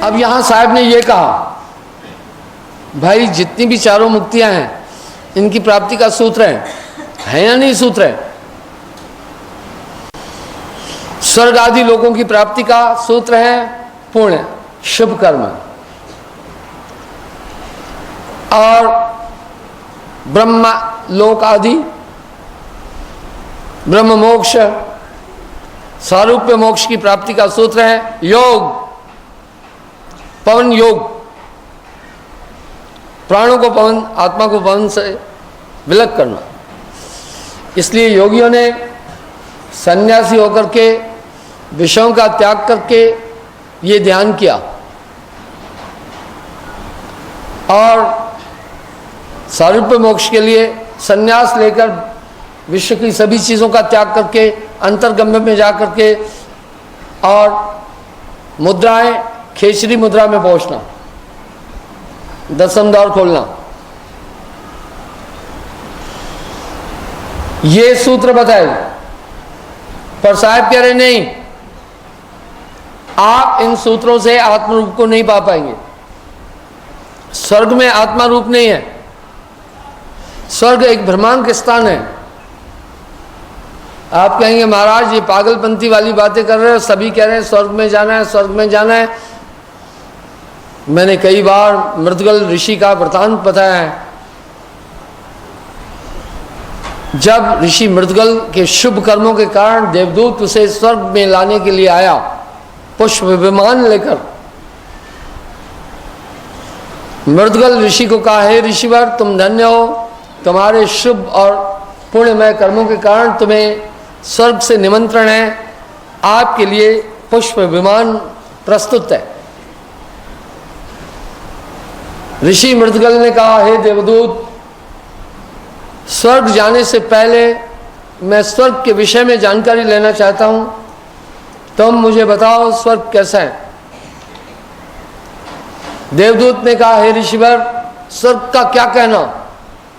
अब यहां साहब ने ये कहा, भाई जितनी भी चारों मुक्तियां हैं इनकी प्राप्ति का सूत्र है या नहीं सूत्र है? स्वर्ग आदि लोगों की प्राप्ति का सूत्र है पुण्य, शुभ कर्म, और ब्रह्म लोक आदि ब्रह्म मोक्ष, सारूप्य मोक्ष की प्राप्ति का सूत्र है योग, पवन योग, प्राणों को पवन, आत्मा को पवन से विलग करना। इसलिए योगियों ने सन्यासी होकर के विषयों का त्याग करके ये ध्यान किया, और सारूप्य मोक्ष के लिए सन्यास लेकर विश्व की सभी चीज़ों का त्याग करके अंतर्गम्य में जा करके और मुद्राएं, खेचरी मुद्रा में पहुंचना, दसम द्वार खोलना, ये सूत्र बताए। पर साहब कह रहे नहीं, आप इन सूत्रों से आत्मरूप को नहीं पा पाएंगे। स्वर्ग में आत्मा रूप नहीं है, स्वर्ग एक भ्रमांक स्थान है। आप कहेंगे महाराज ये पागलपंथी वाली बातें कर रहे हो, सभी कह रहे हैं स्वर्ग में जाना है, स्वर्ग में जाना है। मैंने कई बार मृदगल ऋषि का वृतांत बताया है। जब ऋषि मृदगल के शुभ कर्मों के कारण देवदूत उसे स्वर्ग में लाने के लिए आया पुष्प विमान लेकर, मृदगल ऋषि को कहा, हे ऋषिवर तुम धन्य हो, तुम्हारे शुभ और पुण्यमय कर्मों के कारण तुम्हें स्वर्ग से निमंत्रण है, आपके लिए पुष्प विमान प्रस्तुत है। ऋषि मृदगल ने कहा, हे देवदूत, स्वर्ग जाने से पहले मैं स्वर्ग के विषय में जानकारी लेना चाहता हूं, तुम मुझे बताओ स्वर्ग कैसा है। देवदूत ने कहा, हे ऋषिवर, स्वर्ग का क्या कहना,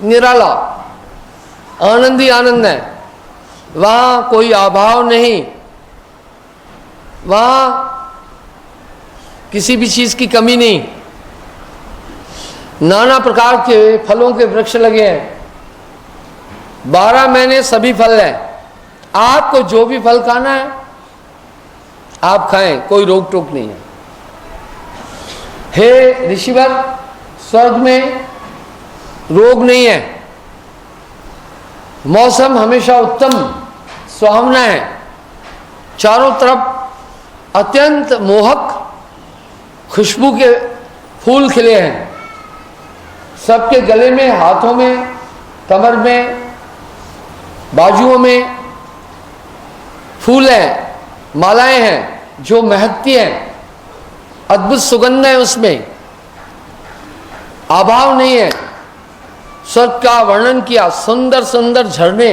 निराला आनंद ही आनंद है, वहां कोई अभाव नहीं, वहां किसी भी चीज की कमी नहीं, नाना प्रकार के फलों के वृक्ष लगे हैं, 12 महीने सभी फल हैं, आपको जो भी फल खाना है आप खाएं, कोई रोक टोक नहीं है। हे ऋषिवर, स्वर्ग में रोग नहीं है, मौसम हमेशा उत्तम सुहावना है, चारों तरफ अत्यंत मोहक खुशबू के फूल खिले हैं, सबके गले में, हाथों में, कमर में, बाजुओं में फूल हैं, मालाएं हैं जो महकती हैं, अद्भुत सुगंध है उसमें, अभाव नहीं है। स्वर्ग का वर्णन किया, सुंदर सुंदर झरने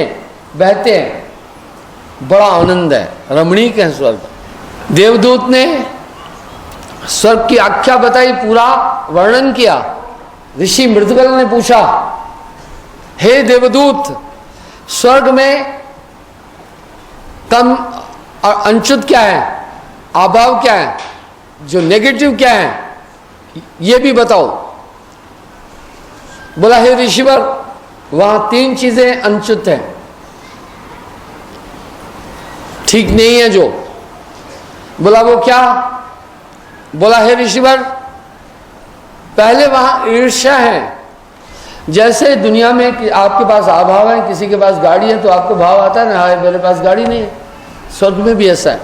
बहते हैं, बड़ा आनंद है, रमणीक है स्वर्ग। देवदूत ने स्वर्ग की आख्या बताई, पूरा वर्णन किया। ऋषि मृदगल ने पूछा, हे देवदूत, स्वर्ग में कम और अंशुत क्या है, अभाव क्या है, जो नेगेटिव क्या है, ये भी बताओ। बोला, हे ऋषिवर, वहां 3 चीजें अंशुत हैं, ठीक नहीं है जो। बोला, वो क्या? बोला, हे ऋषिवर, पहले वहां ईर्ष्या है। जैसे दुनिया में कि आपके पास अभाव है, किसी के पास गाड़ी है तो आपको भाव आता है ना, हाय मेरे पास गाड़ी नहीं है, स्वर्ग में भी ऐसा है,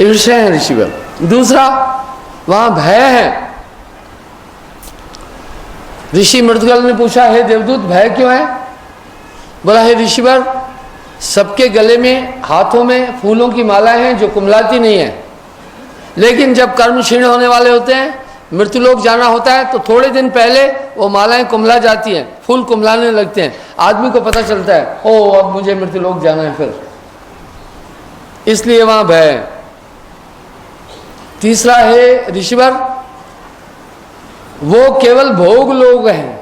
ईर्ष्या है ऋषिवर। दूसरा, वहां भय है। ऋषि मृदगल ने पूछा, हे देवदूत, भय क्यों है? बोला, हे ऋषिवर, सबके गले में, हाथों में फूलों की मालाएं हैं जो कुमलाती नहीं है, लेकिन जब कर्म क्षीण होने वाले होते हैं, मृत्युलोक जाना होता है, तो थोड़े दिन पहले वो मालाएं कुमला जाती हैं, फूल कुमलाने लगते हैं, आदमी को पता चलता है, ओ अब मुझे मृत्युलोक जाना है फिर, इसलिए वहां भय है। तीसरा है ऋषिवर, वो केवल भोग लोग हैं,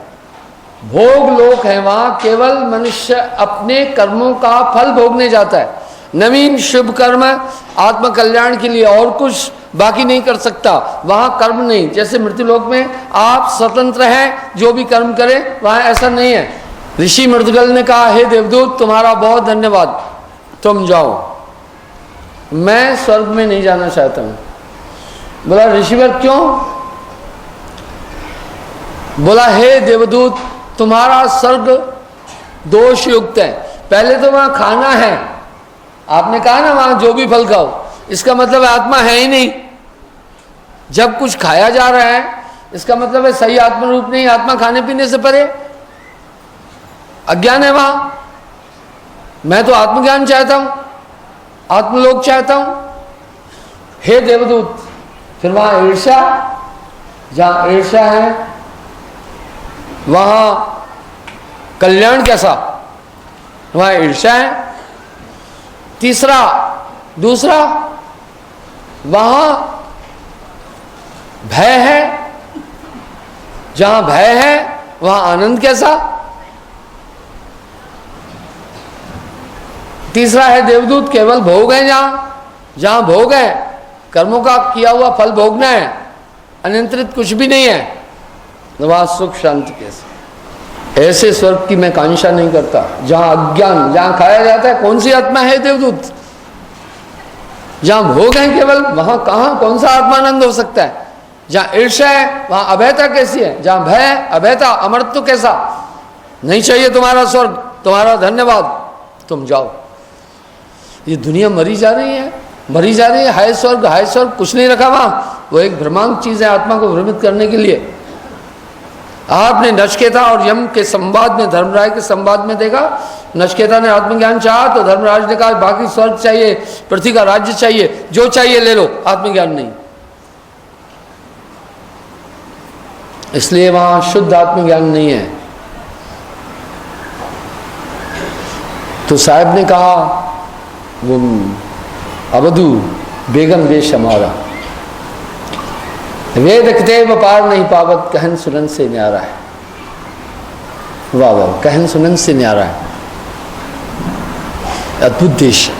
भोग लोक है, वहां केवल मनुष्य अपने कर्मों का फल भोगने जाता है, नवीन शुभ कर्म आत्म कल्याण के लिए और कुछ बाकी नहीं कर सकता। वहां कर्म नहीं, जैसे मृत्युलोक में आप स्वतंत्र हैं, जो भी कर्म करें, वहां ऐसा नहीं है। ऋषि मृदगल ने कहा, हे देवदूत तुम्हारा बहुत धन्यवाद, तुम जाओ, मैं स्वर्ग में नहीं जाना चाहता हूं। बोला ऋषिवर क्यों? बोला हे देवदूत तुम्हारा स्वर्ग दोष युक्त है। पहले तो वहां खाना है, आपने कहा ना वहां जो भी फल खाओ, इसका मतलब आत्मा है ही नहीं। जब कुछ खाया जा रहा है इसका मतलब है सही आत्म रूप नहीं, आत्मा खाने पीने से परे, अज्ञान है वहां। मैं तो आत्मज्ञान चाहता हूं, आत्मलोक चाहता हूं। हे देवदूत, फिर वहां ईर्ष्या, जहां ईर्ष्या है वहां कल्याण कैसा? वहां ईर्ष्या है। दूसरा वहां भय है, जहां भय है वहां आनंद कैसा? तीसरा है देवदूत केवल भोग है, जहां भोग है, कर्मों का किया हुआ फल भोगना है, अनियंत्रित कुछ भी नहीं है, वहां सुख शांति कैसे? ऐसे स्वर्ग की मैं कांक्षा नहीं करता जहां अज्ञान, जहां खाया जाता है। कौन सी आत्मा है देवदूत? जहां भोग है केवल, वहां कहां कौन सा आत्मानंद हो सकता है? जहां ईर्ष्या है वहां अभयता कैसी है? जहां भय है, अभयता, अमरत्व कैसा? नहीं चाहिए तुम्हारा स्वर्ग, तुम्हारा धन्यवाद, तुम जाओ। ये दुनिया मरी जा रही है, मरी जा रही है। हाय स्वर्ग कुछ नहीं रखा वहां, वो एक भ्रमांक चीज है आत्मा को भ्रमित करने के लिए। आपने नचिकेता और यम के संवाद में, धर्मराज के संवाद में देखा, नचिकेता ने आत्मज्ञान चाहा तो धर्मराज ने कहा बाकी स्वर्ग चाहिए, पृथ्वी का राज्य चाहिए, जो चाहिए ले लो, आत्मज्ञान नहीं। इसलिए वहां शुद्ध आत्मज्ञान नहीं है। तो साहब ने कहा वो अवधू बेगम वेश हमारा, वेद कितेब पार नहीं पावत, कहन सुनन से न्यारा है। वाह वाह, कहन सुनन से न्यारा है, अद्भुत देश।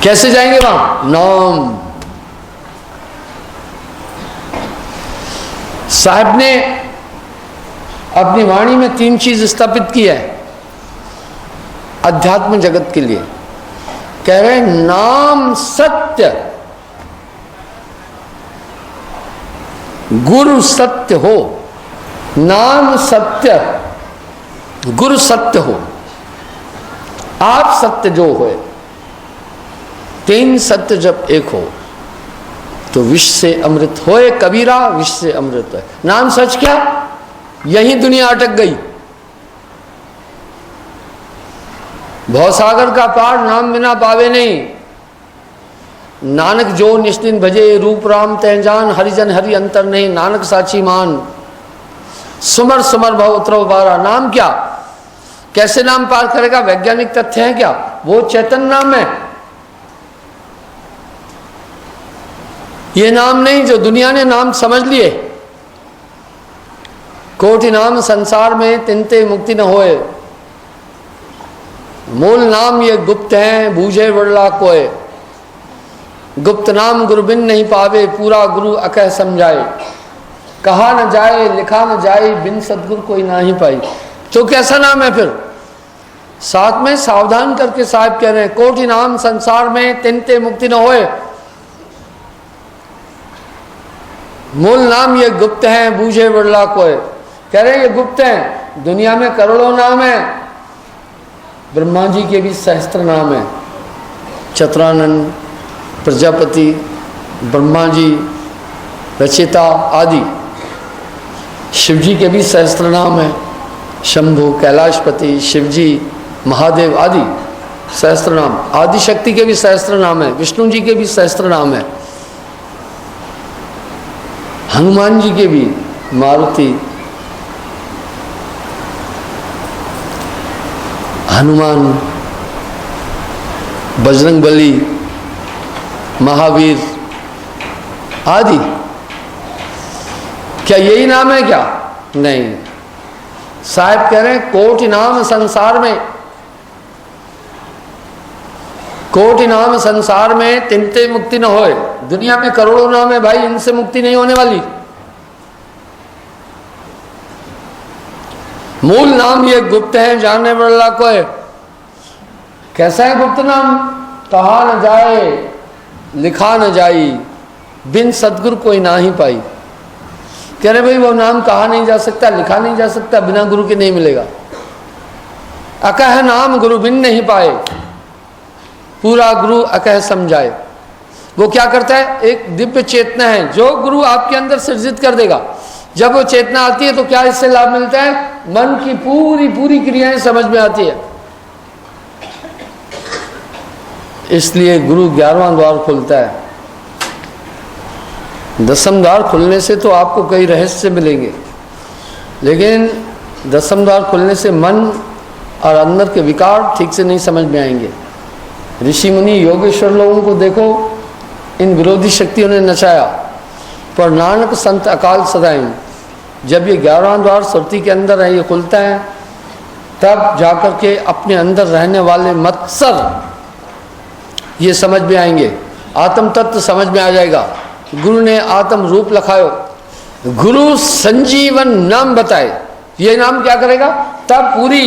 कैसे जाएंगे वहां? नाम। साहब ने अपनी वाणी में 3 चीज स्थापित की है अध्यात्म जगत के लिए। कह रहे नाम सत्य, गुरु सत्य हो। नाम सत्य, गुरु सत्य हो, आप सत्य जो हो। 3 सत्य जब एक हो तो विश्व से अमृत होए कबीरा, विश्व से अमृत है। नाम सच क्या? यही दुनिया अटक गई। भवसागर का पार नाम बिना पावे नहीं। नानक जो निष्दिन भजे, रूप राम तै जान, हरिजन हरि अंतर नहीं, नानक साची मान, सुमर सुमर भव उतरव बारा। नाम क्या? कैसे नाम पार करेगा? वैज्ञानिक तथ्य है क्या? वो चैतन्य नाम है, ये नाम नहीं जो दुनिया ने नाम समझ लिए। कोटि नाम संसार में तिनते मुक्ति न होए, मूल नाम ये गुप्त है, बूझे वड़ला कोय। गुप्त नाम गुरु बिन नहीं पावे, पूरा गुरु अकह समझाए। कहा न जाए, लिखा न जाए, बिन सदगुरु कोई ना ही पाई। तो कैसा नाम है फिर? साथ में सावधान करके साहब कह रहे हैं, कोटि नाम संसार में तिनते मुक्ति न होए, मूल नाम ये गुप्त है, बूझे वड़ला कोय। कह रहे ये गुप्त है। दुनिया में करोड़ों नाम है, ब्रह्मा जी के भी सहस्त्र नाम है, चतुरानंद, प्रजापति, ब्रह्मा जी, रचिता आदि। शिव जी के भी सहस्त्र नाम है, शंभु, कैलाशपति, शिवजी, महादेव आदि सहस्त्र नाम। आदि शक्ति के भी सहस्त्र नाम है, विष्णु जी के भी सहस्त्र नाम है, हनुमान जी के भी, मारुति, हनुमान, बजरंगबली, महावीर आदि। क्या यही नाम है क्या? नहीं। साहब कह रहे हैं कोटि नाम संसार में, कोटि नाम संसार में तिनते मुक्ति न होए। दुनिया में करोड़ों नाम है भाई, इनसे मुक्ति नहीं होने वाली। मूल नाम ये गुप्त है, जानने वाला को है। कैसा है गुप्त नाम? कहा न जाए लिखा न जाई, बिन सदगुरु कोई ना ही पाई। कह रहे भाई वो नाम कहा नहीं जा सकता, लिखा नहीं जा सकता, बिना गुरु के नहीं मिलेगा। अकह नाम गुरु बिन नहीं पाए, पूरा गुरु अकह समझाए। वो क्या करता है? एक दिव्य चेतना है जो गुरु आपके अंदर सृजित कर देगा। जब वो चेतना आती है तो क्या इससे लाभ मिलता है? मन की पूरी पूरी क्रियाएं समझ में आती है। इसलिए गुरु 11वां द्वार खुलता है। 10वां द्वार खुलने से तो आपको कई रहस्य मिलेंगे, लेकिन 10वां द्वार खुलने से मन और अंदर के विकार ठीक से नहीं समझ में आएंगे। ऋषि मुनि योगेश्वर लोगों को देखो, इन विरोधी शक्तियों ने नचाया, पर नानक संत अकाल सदाएं। जब ये 11वां द्वार सुरती के अंदर है, ये खुलता है, तब जाकर के अपने अंदर रहने वाले मत्सर ये समझ में आएंगे, आत्म तत्व समझ में आ जाएगा। गुरु ने आत्म रूप लखायो, गुरु संजीवन नाम बताए। ये नाम क्या करेगा? तब पूरी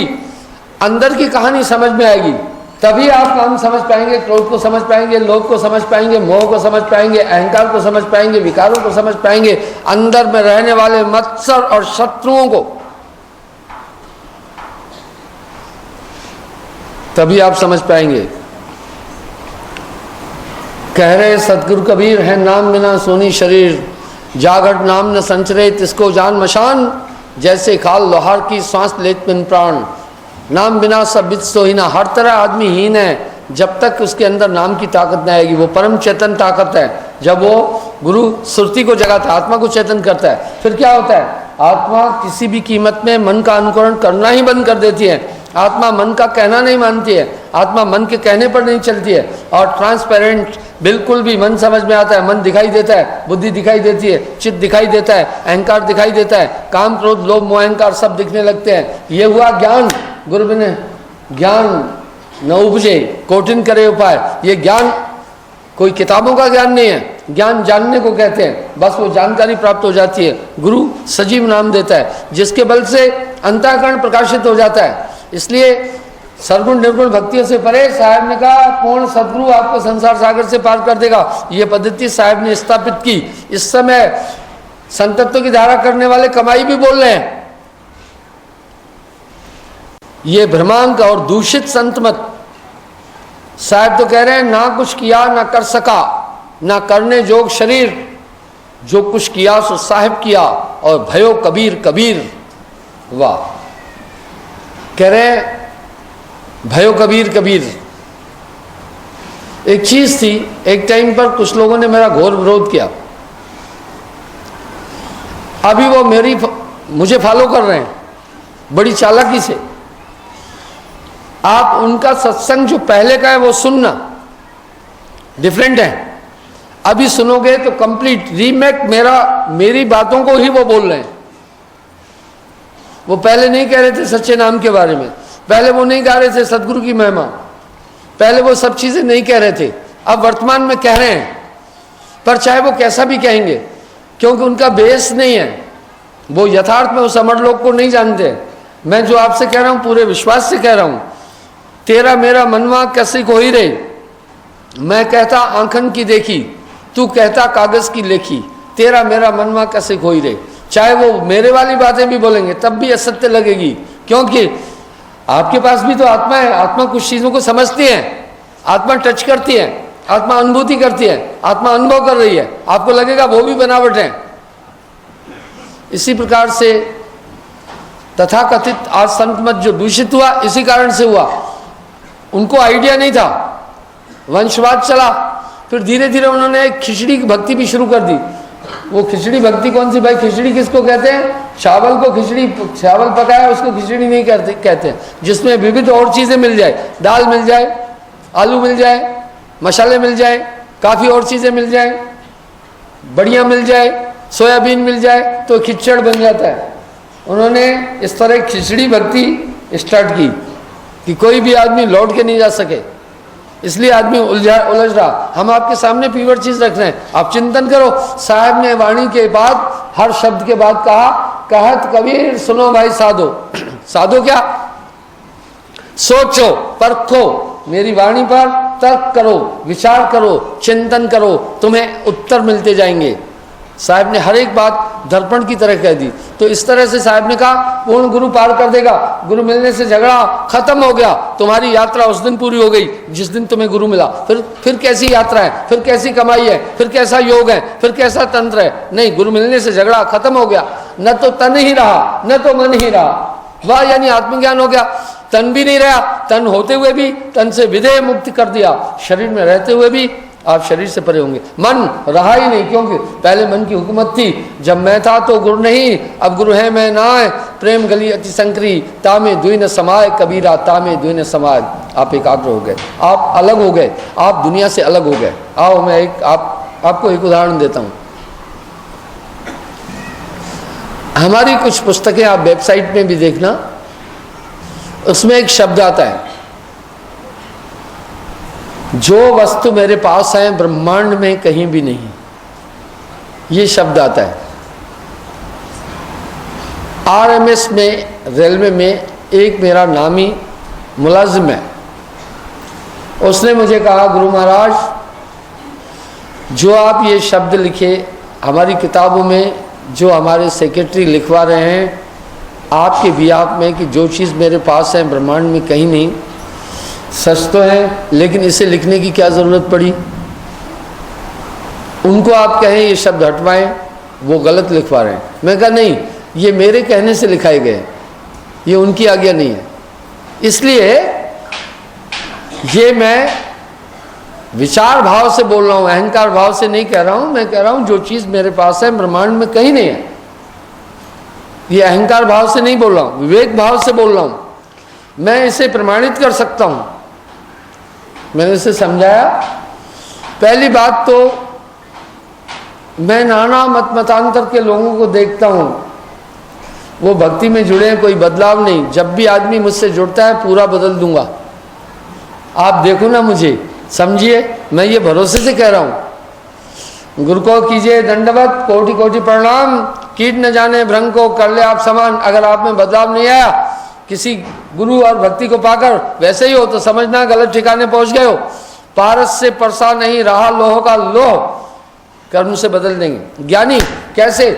अंदर की कहानी समझ में आएगी। तभी आप काम समझ पाएंगे, क्रोध को समझ पाएंगे, लोभ को समझ पाएंगे, मोह को समझ पाएंगे, अहंकार को समझ पाएंगे, विकारों को समझ पाएंगे, अंदर में रहने वाले मत्सर और शत्रुओं को। तभी आप समझ पाएंगे। कह रहे सतगुरु कबीर है, नाम बिना सोनी शरीर, जागट नाम न संचरे तिसको जान मशान, जैसे खाल लोहार की सांस लेत बिन प्राण। नाम बिना सब बित सोहीना। हर तरह आदमी हीन है जब तक उसके अंदर नाम की ताकत नहीं आएगी। वो परम चेतन ताकत है। जब वो गुरु सुरती को जगाता है, आत्मा को चेतन करता है, फिर क्या होता है? आत्मा किसी भी कीमत में मन का अनुकरण करना ही बंद कर देती है। आत्मा मन का कहना नहीं मानती है, आत्मा मन के कहने पर नहीं चलती है, और ट्रांसपेरेंट बिल्कुल भी मन समझ में आता है। मन दिखाई देता है, बुद्धि दिखाई देती है, चित्त दिखाई देता है, अहंकार दिखाई देता है, काम क्रोध लोभ मोह अहंकार सब दिखने लगते हैं। ये हुआ ज्ञान। गुरु बिन ज्ञान न उपजे, कोटिन करे उपाय। ये ज्ञान कोई किताबों का ज्ञान नहीं है, ज्ञान जानने को कहते हैं। बस वो जानकारी प्राप्त हो जाती है। गुरु सजीव नाम देता है, जिसके बल से अंतःकरण प्रकाशित हो जाता है। इसलिए सर्वगुण निर्गुण भक्तियों से परे, साहब ने कहा पूर्ण सदगुरु आपको संसार सागर से पार कर देगा। ये पद्धति साहब ने स्थापित की। इस समय संतत्व की धारा करने वाले कमाई भी बोल रहे हैं। ये भ्रमांक और दूषित संत मत। साहब तो कह रहे हैं ना कुछ किया ना कर सका, ना करने जोग शरीर, जो कुछ किया सो साहिब किया, और भयो कबीर कबीर। वाह! कह रहे हैं भयो कबीर कबीर। एक चीज थी, एक टाइम पर कुछ लोगों ने मेरा घोर विरोध किया। अभी वो मुझे फॉलो कर रहे हैं बड़ी चालाकी से। आप उनका सत्संग जो पहले का है वो सुनना, डिफरेंट है। अभी सुनोगे तो कंप्लीट रीमेक मेरी बातों को ही वो बोल रहे हैं। वो पहले नहीं कह रहे थे सच्चे नाम के बारे में, पहले वो नहीं गा रहे थे सदगुरु की महिमा, पहले वो सब चीजें नहीं कह रहे थे। अब वर्तमान में कह रहे हैं, पर चाहे वो कैसा भी कहेंगे, क्योंकि उनका बेस नहीं है। वो यथार्थ में उस अमर लोग को नहीं जानते। मैं जो आपसे कह रहा हूं पूरे विश्वास से कह रहा हूं। तेरा मेरा मनवा कैसी को ही रही, मैं कहता आंखन की देखी, तू कहता कागज की लेखी। तेरा मेरा मनवा कैसे को ही रही। चाहे वो मेरे वाली बातें भी बोलेंगे तब भी असत्य लगेगी, क्योंकि आपके पास भी तो आत्मा है। आत्मा कुछ चीजों को समझती है, आत्मा टच करती है, आत्मा अनुभूति करती है, आत्मा अनुभव कर रही है। आपको लगेगा वो भी बनावट है। इसी प्रकार से तथाकथित आज संत मत जो दूषित हुआ, इसी कारण से हुआ। उनको आइडिया नहीं था, वंशवाद चला, फिर धीरे धीरे उन्होंने खिचड़ी की भक्ति भी शुरू कर दी। वो खिचड़ी भक्ति कौन सी भाई? खिचड़ी किसको कहते हैं? चावल को खिचड़ी, चावल पकाया उसको खिचड़ी नहीं कहते हैं, जिसमें विविध और चीजें मिल जाए, दाल मिल जाए, आलू मिल जाए, मसाले मिल जाए, काफी और चीजें मिल जाए, बढ़िया मिल जाए, सोयाबीन मिल जाए, तो खिचड़ बन जाता है। उन्होंने इस तरह खिचड़ी भक्ति स्टार्ट की कि कोई भी आदमी लौट के नहीं जा सके। इसलिए आदमी उलझ रहा। हम आपके सामने प्योर चीज रख रहे हैं, आप चिंतन करो। साहब ने वाणी के बाद हर शब्द के बाद कहा, कहत कबीर सुनो भाई साधो। साधो क्या? सोचो, परखो, मेरी वाणी पर तर्क करो, विचार करो, चिंतन करो, तुम्हें उत्तर मिलते जाएंगे। साहब ने हर एक बात दर्पण की तरह कह दी। तो इस तरह से साहब ने कहा पूर्ण गुरु पार कर देगा। गुरु मिलने से झगड़ा खत्म हो गया, तुम्हारी यात्रा उस दिन पूरी हो गई जिस दिन तुम्हें गुरु मिला। फिर कैसी यात्रा है, फिर कैसी कमाई है, फिर कैसा योग है, फिर कैसा तंत्र है? नहीं, गुरु मिलने से झगड़ा खत्म हो गया। न तो तन ही रहा, न तो मन ही रहा। वाह, यानी आत्मज्ञान हो गया। तन भी नहीं रहा, तन होते हुए भी तन से विधेय मुक्त कर दिया, शरीर में रहते हुए भी आप शरीर से परे होंगे। मन रहा ही नहीं, क्योंकि पहले मन की हुकूमत थी, जब मैं था तो गुरु नहीं, अब गुरु है मैं नाय। प्रेम गली अति संकरी, तामे दुई न समाय, कबीरा तामे दुई न समाय। आप एकाग्र हो गए, आप अलग हो गए, आप दुनिया से अलग हो गए। आओ मैं आपको एक उदाहरण देता हूँ। हमारी कुछ पुस्तकें आप वेबसाइट में भी देखना, उसमें एक शब्द आता है, जो वस्तु मेरे पास है ब्रह्मांड में कहीं भी नहीं, ये शब्द आता है। आरएमएस में, रेलवे में एक मेरा नामी मुलाजिम है, उसने मुझे कहा, गुरु महाराज जो आप ये शब्द लिखे हमारी किताबों में, जो हमारे सेक्रेटरी लिखवा रहे हैं आपके बियाप में, कि जो चीज़ मेरे पास है ब्रह्मांड में कहीं नहीं, सच तो है, लेकिन इसे लिखने की क्या ज़रूरत पड़ी? उनको आप कहें ये शब्द हटवाएं, वो गलत लिखवा रहे हैं। मैं कहा नहीं, ये मेरे कहने से लिखाए गए, ये उनकी आज्ञा नहीं है। इसलिए ये मैं विचार भाव से बोल रहा हूँ, अहंकार भाव से नहीं कह रहा हूँ। मैं कह रहा हूँ जो चीज़ मेरे पास है ब्रह्मांड में कहीं नहीं है। ये अहंकार भाव से नहीं बोल रहा हूँ, विवेक भाव से बोल रहा हूँ। मैं इसे प्रमाणित कर सकता हूँ। मैंने इसे समझाया। पहली बात तो मैं नाना मतांतर के लोगों को देखता हूँ, वो भक्ति में जुड़े हैं, कोई बदलाव नहीं। जब भी आदमी मुझसे जुड़ता है पूरा बदल दूंगा। आप देखो ना मुझे, समझिए, मैं ये भरोसे से कह रहा हूँ। गुरु को कीजिए दंडवत, कोटि कोटि प्रणाम, कीट न जाने भ्रंग को कर ले आप समान। अगर आप में बदलाव नहीं आया, किसी गुरु और भक्ति को पाकर वैसे ही हो, तो समझना गलत ठिकाने पहुंच गए हो। पारस से परसा नहीं रहा लोह का लोह, कर्म से बदल देंगे। ज्ञानी कैसे?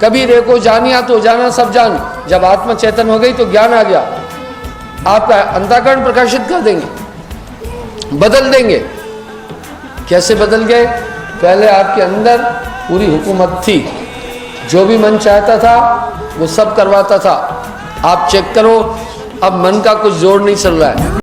कभी देखो जानिया तो जाना सब जान। जब आत्मा चेतन हो गई तो ज्ञान आ गया, आपका अंतःकरण प्रकाशित कर देंगे, बदल देंगे। कैसे बदल गए? पहले आपके अंदर पूरी हुकूमत थी, जो भी मन चाहता था वो सब करवाता था। आप चेक करो, अब मन का कुछ जोर नहीं चल रहा है।